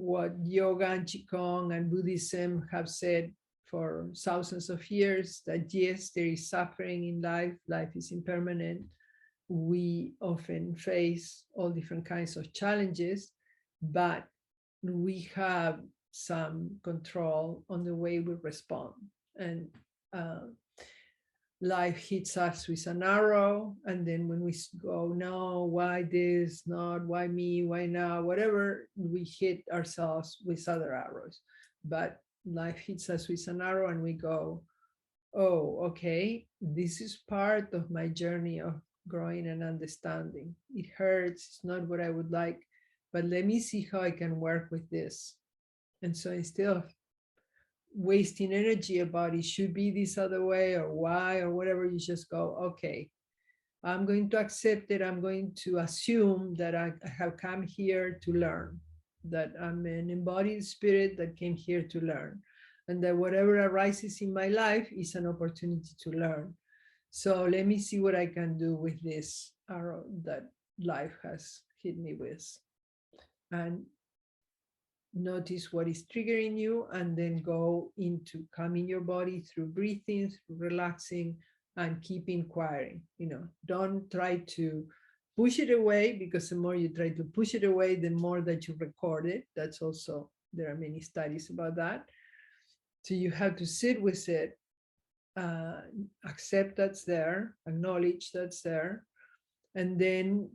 what yoga and Qigong and Buddhism have said for thousands of years, that yes, there is suffering in life, life is impermanent. We often face all different kinds of challenges, but we have some control on the way we respond. And life hits us with an arrow, and then when we go, no, why this, not why me, why now, whatever, we hit ourselves with other arrows. But life hits us with an arrow and we go, oh, okay, this is part of my journey of growing and understanding. It hurts, it's not what I would like, but let me see how I can work with this. And so instead of wasting energy about it should be this other way or why or whatever, you just go, okay, I'm going to accept it. I'm going to assume that I have come here to learn, that I'm an embodied spirit that came here to learn, and that whatever arises in my life is an opportunity to learn. So let me see what I can do with this arrow that life has hit me with. And notice what is triggering you, and then go into calming your body through breathing, through relaxing, and keep inquiring. Don't try to push it away, because the more you try to push it away, the more that you record it. That's also, there are many studies about that. So you have to sit with it, accept that's there, acknowledge that's there, and then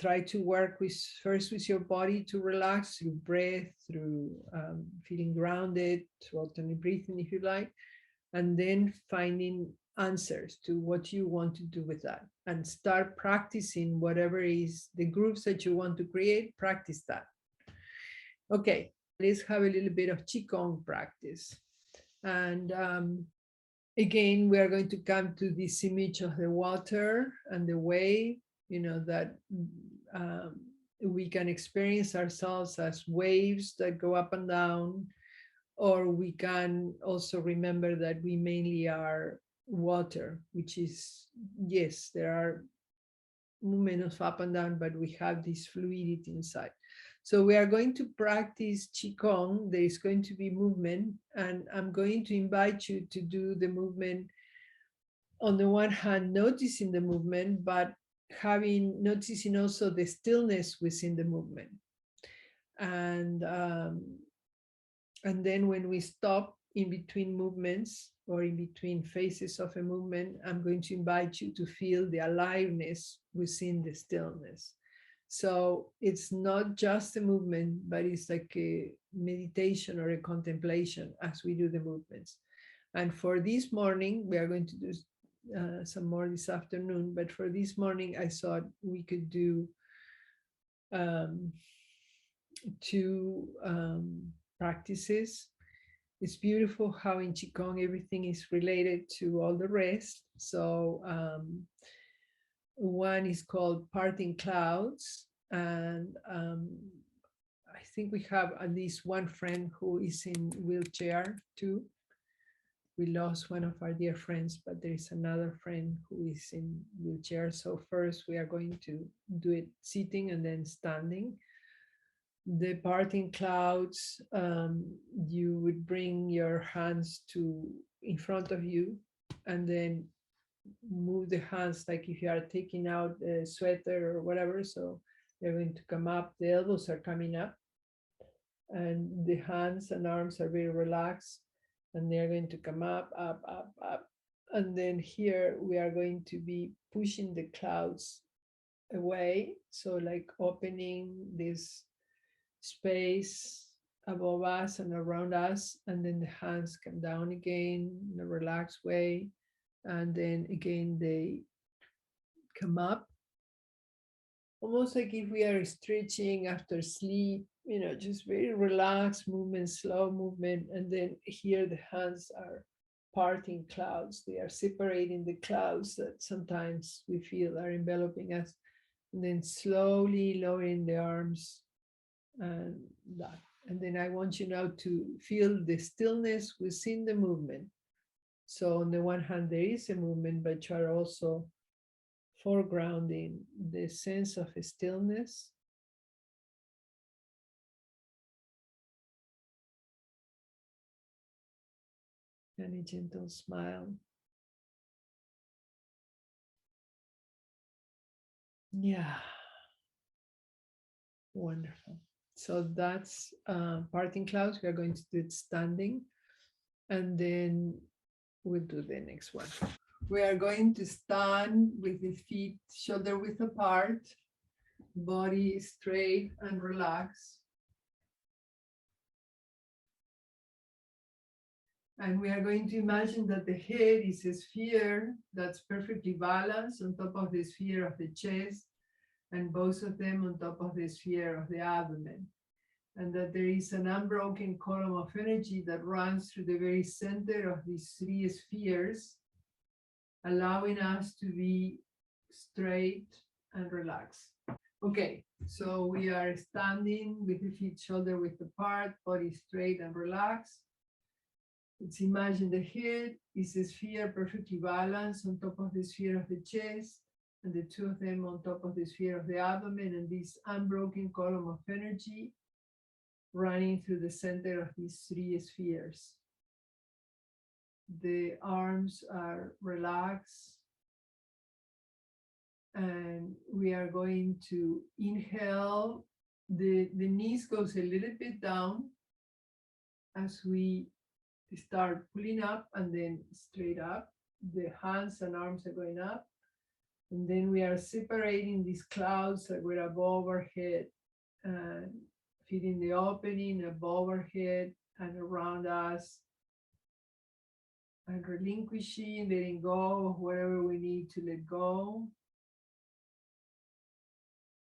try to work first with your body to relax through breath, through feeling grounded, through alternate breathing if you like, and then finding answers to what you want to do with that, and start practicing whatever is the groups that you want to create. Practice that. Okay, let's have a little bit of Qigong practice. And again, we are going to come to this image of the water and the wave, that we can experience ourselves as waves that go up and down, or we can also remember that we mainly are water, which is, yes, there are movements of up and down, but we have this fluidity inside. So we are going to practice Qigong. There is going to be movement, and I'm going to invite you to do the movement, on the one hand, noticing the movement, but noticing also the stillness within the movement. And then when we stop in between movements or in between phases of a movement, I'm going to invite you to feel the aliveness within the stillness. So it's not just a movement, but it's like a meditation or a contemplation as we do the movements. And for this morning, we are going to do some more this afternoon, but for this morning, I thought we could do two practices. It's beautiful how in Qigong everything is related to all the rest. So one is called Parting Clouds, and I think we have at least one friend who is in wheelchair too. We lost one of our dear friends, but there is another friend who is in wheelchair. So first we are going to do it sitting and then standing. The Parting Clouds, you would bring your hands in front of you, and then move the hands like if you are taking out a sweater or whatever. So they're going to come up, the elbows are coming up, and the hands and arms are very relaxed. And they're going to come up, up, up, up. And then here we are going to be pushing the clouds away. So like opening this space above us and around us. And then the hands come down again in a relaxed way. And then again, they come up. Almost like if we are stretching after sleep, just very relaxed movement, slow movement. And then here the hands are parting clouds. They are separating the clouds that sometimes we feel are enveloping us. And then slowly lowering the arms and that. And then I want you now to feel the stillness within the movement. So on the one hand, there is a movement, but you are also foregrounding the sense of stillness. and a gentle smile. Yeah, wonderful. So that's parting clouds. We are going to do it standing, and then we'll do the next one. We are going to stand with the feet shoulder width apart, body straight and relaxed. And we are going to imagine that the head is a sphere that's perfectly balanced on top of the sphere of the chest, and both of them on top of the sphere of the abdomen. And that there is an unbroken column of energy that runs through the very center of these three spheres, allowing us to be straight and relaxed. Okay, so we are standing with the feet shoulder width apart, body straight and relaxed. Let's imagine the head is a sphere perfectly balanced on top of the sphere of the chest, and the two of them on top of the sphere of the abdomen, and this unbroken column of energy running through the center of these three spheres. The arms are relaxed, and we are going to inhale. The knees goes a little bit down as we start pulling up, and then straight up. The hands and arms are going up, and then we are separating these clouds that were above our head and feeling the opening above our head and around us, and relinquishing, letting go of whatever we need to let go.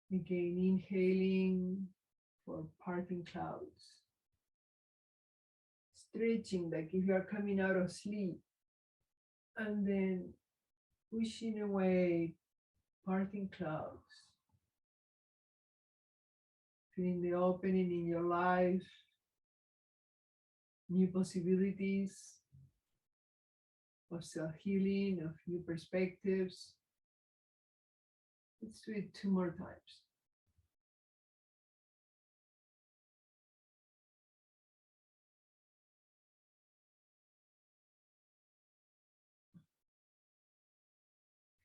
Again, inhaling for parting clouds. Stretching like if you are coming out of sleep, and then pushing away parting clouds. Feeling the opening in your life, new possibilities of self-healing, of new perspectives. Let's do it 2 more times.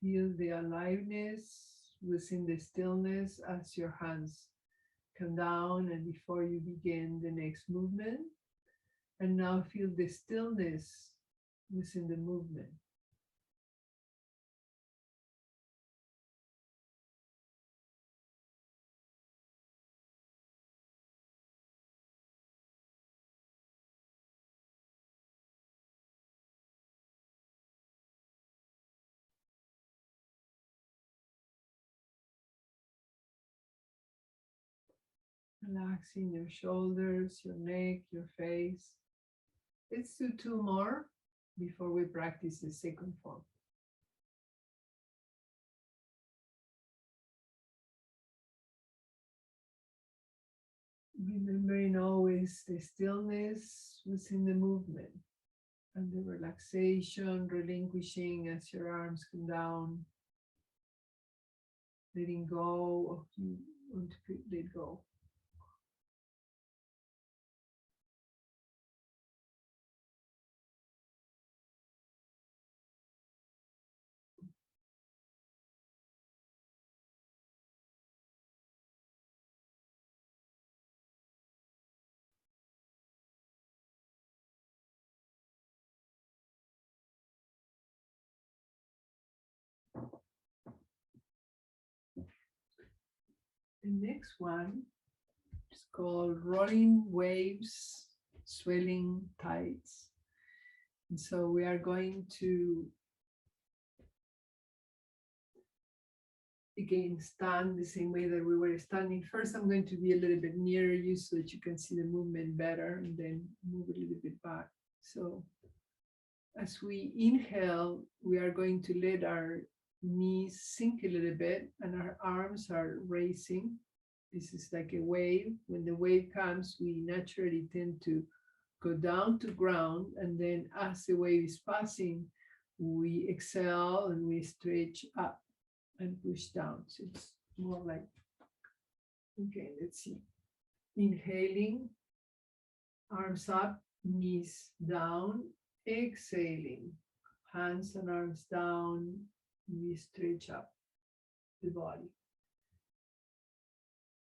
Feel the aliveness within the stillness as your hands come down and before you begin the next movement. And now feel the stillness within the movement. Relaxing your shoulders, your neck, your face. Let's do 2 more before we practice the second form. Remembering always the stillness within the movement and the relaxation, relinquishing as your arms come down, letting go of you want to let go. The next one is called rolling waves, swelling tides. And so we are going to again stand the same way that we were standing. First, I'm going to be a little bit nearer you so that you can see the movement better, and then move a little bit back. So as we inhale, we are going to let our knees sink a little bit and our arms are raising. This is like a wave. When the wave comes, we naturally tend to go down to ground, and then as the wave is passing, we exhale and we stretch up and push down. So it's more like, okay, let's see. Inhaling, arms up, knees down, Exhaling, hands and arms down, we stretch up the body.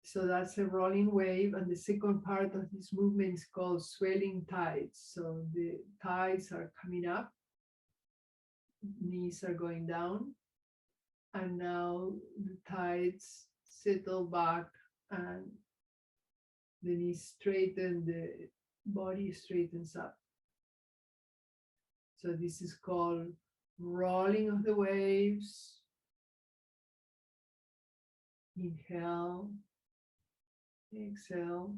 So that's a rolling wave. And the second part of this movement is called swelling tides. So the tides are coming up, knees are going down, and now the tides settle back and the knees straighten, the body straightens up. So this is called rolling of the waves. Inhale, exhale,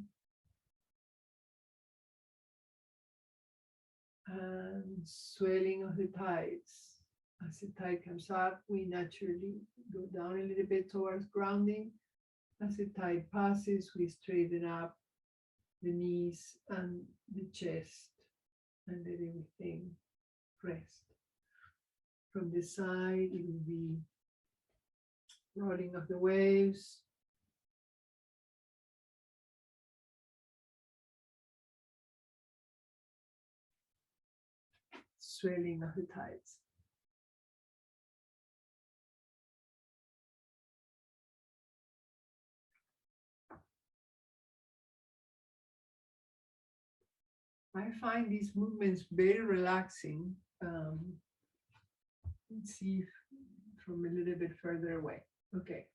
and swelling of the tides. As the tide comes up, we naturally go down a little bit towards grounding. As the tide passes, we straighten up the knees and the chest and let everything rest. From the side, it will be rolling of the waves. Swelling of the tides. I find these movements very relaxing. Let's see if from a little bit further away. Okay,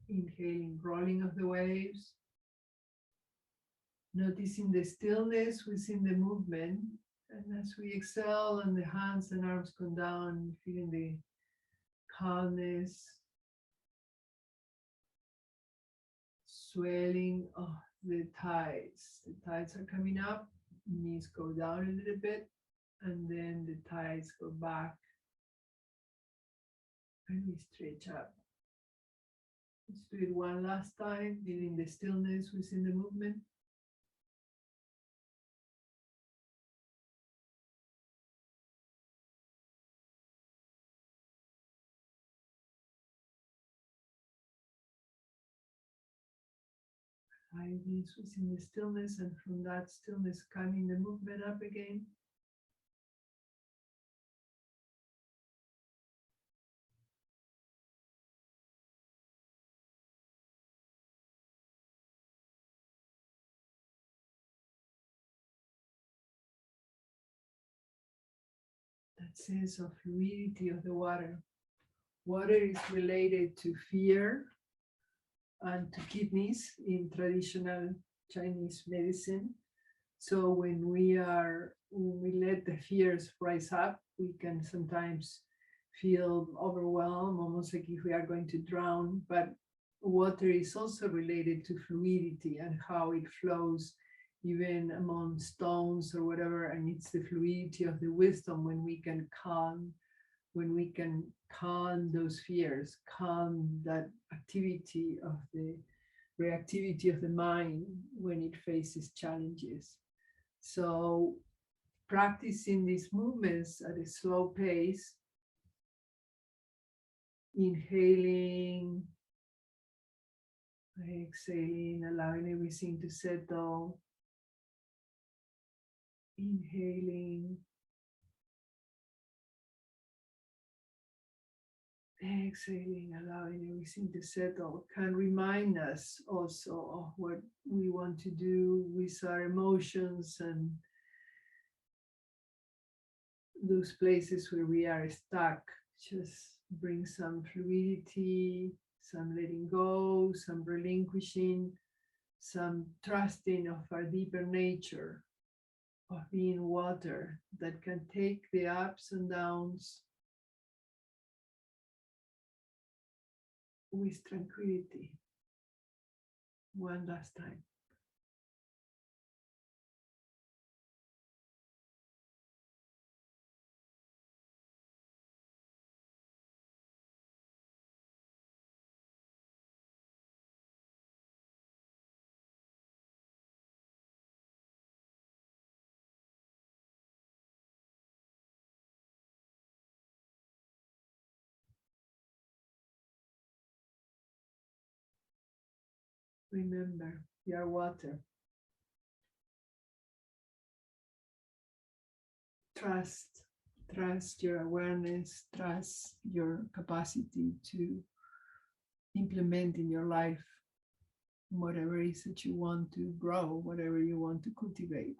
inhaling, rolling of the waves. Noticing the stillness within the movement. And as we exhale and the hands and arms come down, feeling the calmness, swelling of the tides. The tides are coming up, knees go down a little bit, and then the tides go back, and we stretch up. Let's do it one last time, feeling the stillness within the movement. This within the stillness, and from that stillness coming the movement up again. That sense of fluidity of the water. Water is related to fear and to kidneys in traditional Chinese medicine. So when we let the fears rise up, we can sometimes feel overwhelmed, almost like if we are going to drown. But water is also related to fluidity and how it flows even among stones or whatever. And it's the fluidity of the wisdom when we can calm those fears, calm that activity of the reactivity of the mind when it faces challenges. So practicing these movements at a slow pace, inhaling, exhaling, allowing everything to settle, inhaling, exhaling, allowing everything to settle, can remind us also of what we want to do with our emotions and those places where we are stuck. Just bring some fluidity, some letting go, some relinquishing, some trusting of our deeper nature of being water that can take the ups and downs with tranquility. One last time. Remember, you are water. trust your awareness, trust your capacity to implement in your life whatever it is that you want to grow, whatever you want to cultivate.